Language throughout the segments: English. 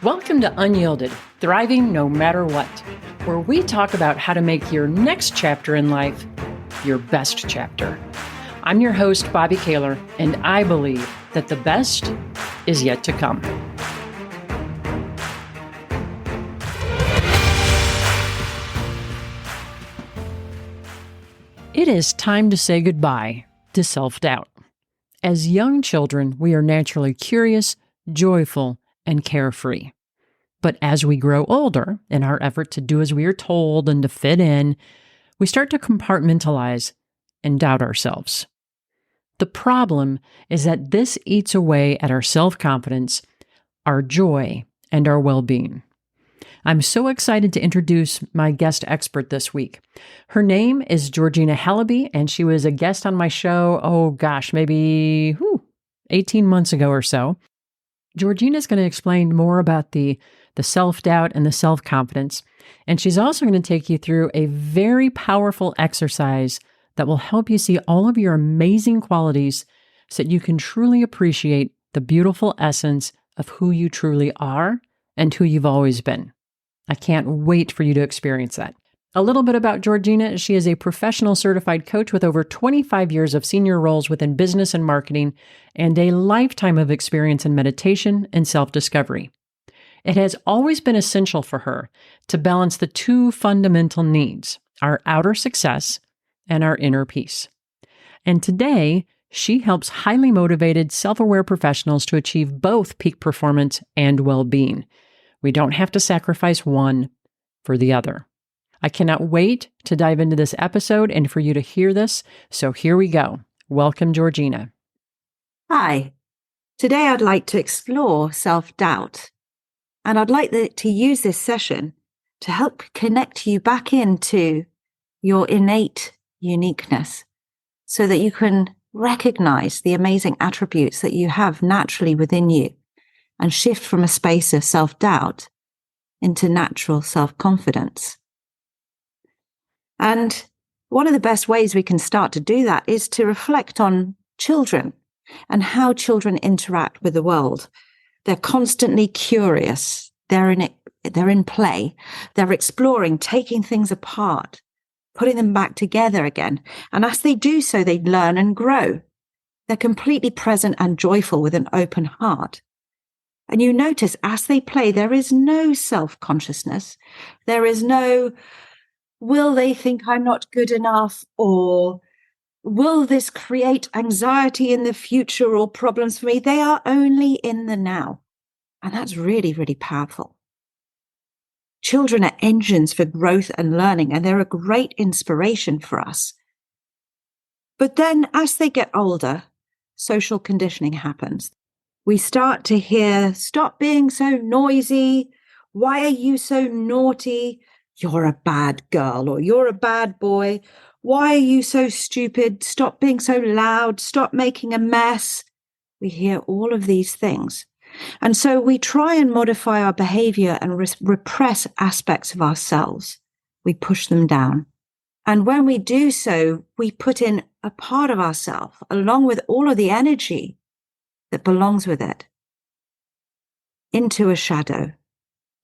Welcome to Unyielded, Thriving No Matter What, where we talk about how to make your next chapter in life your best chapter. I'm your host, Bobby Kaler, and I believe that the best is yet to come. It is time to say goodbye to self-doubt. As young children, we are naturally curious, joyful, and carefree. But as we grow older, in our effort to do as we are told and to fit in, we start to compartmentalize and doubt ourselves. The problem is that this eats away at our self-confidence, our joy, and our well-being. I'm so excited to introduce my guest expert this week. Her name is Georgina Halaby, and she was a guest on my show, maybe 18 months ago or so. Georgina is going to explain more about the self-doubt and the self-confidence, and she's also going to take you through a very powerful exercise that will help you see all of your amazing qualities so that you can truly appreciate the beautiful essence of who you truly are and who you've always been. I can't wait for you to experience that. A little bit about Georgina. She is a professional certified coach with over 25 years of senior roles within business and marketing and a lifetime of experience in meditation and self-discovery. It has always been essential for her to balance the two fundamental needs, our outer success and our inner peace. And today, she helps highly motivated, self-aware professionals to achieve both peak performance and well-being. We don't have to sacrifice one for the other. I cannot wait to dive into this episode and for you to hear this. So here we go. Welcome, Georgina. Hi. Today I'd like to explore self-doubt. And I'd like to use this session to help connect you back into your innate uniqueness so that you can recognize the amazing attributes that you have naturally within you and shift from a space of self-doubt into natural self-confidence. And one of the best ways we can start to do that is to reflect on children and how children interact with the world. They're constantly curious. They're in play. They're exploring, taking things apart, putting them back together again. And as they do so, they learn and grow. They're completely present and joyful with an open heart. And you notice as they play, there is no self-consciousness. There is no, will they think I'm not good enough? Or will this create anxiety in the future or problems for me? They are only in the now. And that's really, really powerful. Children are engines for growth and learning, and they're a great inspiration for us. But then as they get older, social conditioning happens. We start to hear, stop being so noisy. Why are you so naughty? You're a bad girl, or you're a bad boy. Why are you so stupid? Stop being so loud. Stop making a mess. We hear all of these things. And so we try and modify our behavior and repress aspects of ourselves. We push them down. And when we do so, we put in a part of ourselves along with all of the energy that belongs with it into a shadow,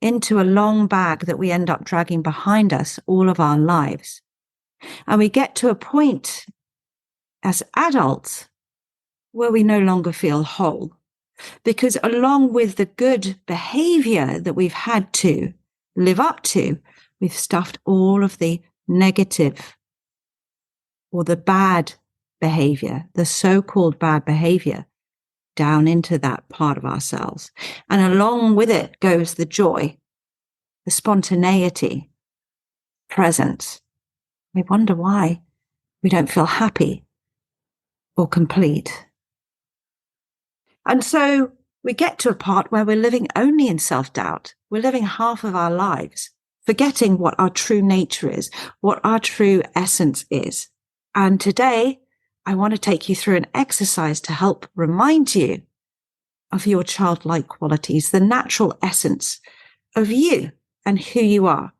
into a long bag that we end up dragging behind us all of our lives. And we get to a point as adults where we no longer feel whole, because along with the good behavior that we've had to live up to, we've stuffed all of the negative or the bad behavior, the so-called bad behavior, down into that part of ourselves. And along with it goes the joy, the spontaneity, presence. We wonder why we don't feel happy or complete. And so we get to a part where we're living only in self-doubt. We're living half of our lives, forgetting what our true nature is, what our true essence is. And today, I want to take you through an exercise to help remind you of your childlike qualities, the natural essence of you and who you are.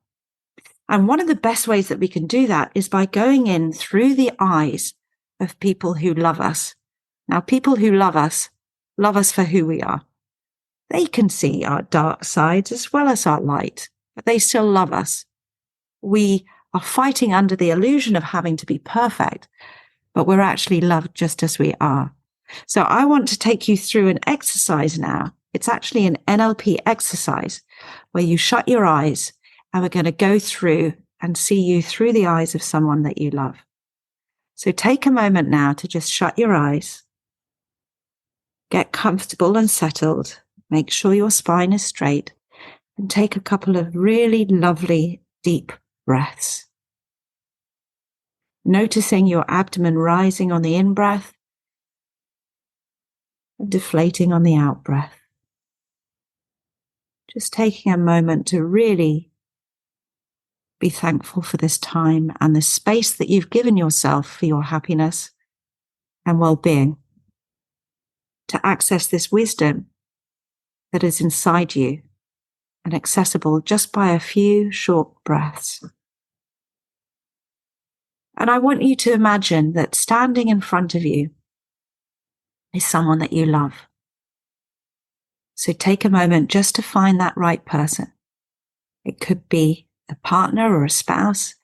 And one of the best ways that we can do that is by going in through the eyes of people who love us. Now, people who love us for who we are. They can see our dark sides as well as our light, but they still love us. We are fighting under the illusion of having to be perfect, but we're actually loved just as we are. So I want to take you through an exercise now. It's actually an NLP exercise where you shut your eyes and we're going to go through and see you through the eyes of someone that you love. So take a moment now to just shut your eyes, get comfortable and settled, make sure your spine is straight, and take a couple of really lovely deep breaths. Noticing your abdomen rising on the in-breath and deflating on the out-breath. Just taking a moment to really be thankful for this time and the space that you've given yourself for your happiness and well-being, to access this wisdom that is inside you and accessible just by a few short breaths. And I want you to imagine that standing in front of you is someone that you love. So take a moment just to find that right person. It could be a partner or a spouse.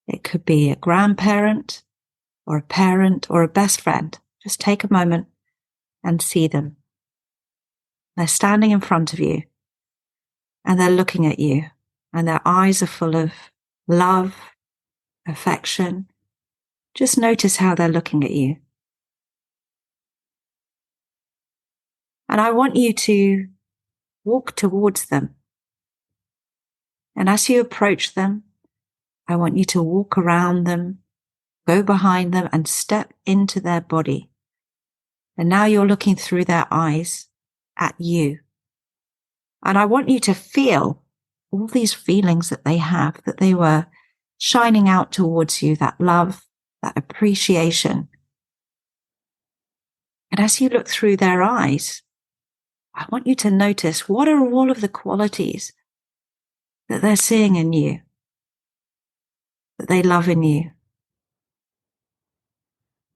It could be a grandparent or a parent or a best friend. Just take a moment and see them. They're standing in front of you and they're looking at you and their eyes are full of love, affection. Just notice how they're looking at you. And I want you to walk towards them. And as you approach them, I want you to walk around them, go behind them and step into their body. And now you're looking through their eyes at you. And I want you to feel all these feelings that they have, that they were shining out towards you, that love, that appreciation. And as you look through their eyes, I want you to notice what are all of the qualities that they're seeing in you, that they love in you,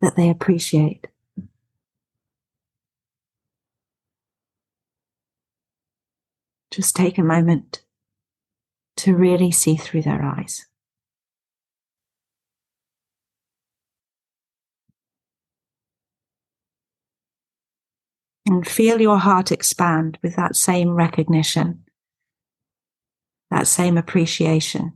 that they appreciate. Just take a moment to really see through their eyes. And feel your heart expand with that same recognition, that same appreciation.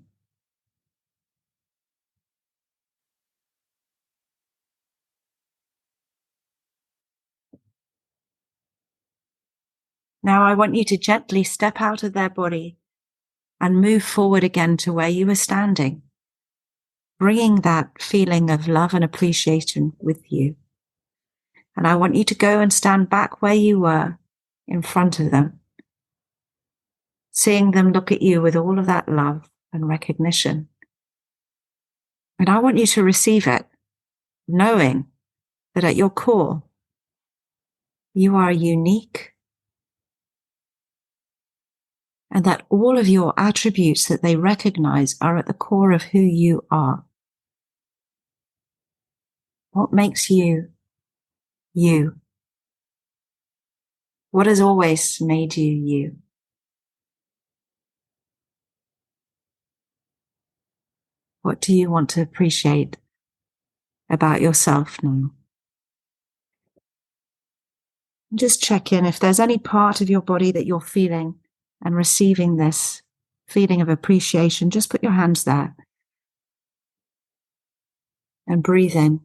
Now I want you to gently step out of their body and move forward again to where you were standing, bringing that feeling of love and appreciation with you. And I want you to go and stand back where you were in front of them, seeing them look at you with all of that love and recognition. And I want you to receive it, knowing that at your core, you are unique and that all of your attributes that they recognize are at the core of who you are. What makes you, you? What has always made you, you? What do you want to appreciate about yourself now? Just check in if there's any part of your body that you're feeling and receiving this feeling of appreciation. Just put your hands there and breathe in.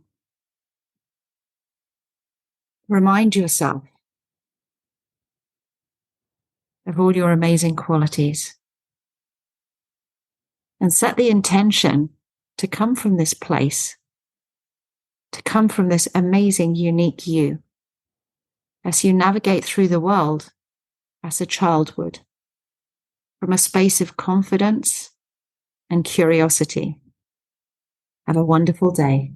Remind yourself of all your amazing qualities and set the intention to come from this place, to come from this amazing, unique you as you navigate through the world as a child would, from a space of confidence and curiosity. Have a wonderful day.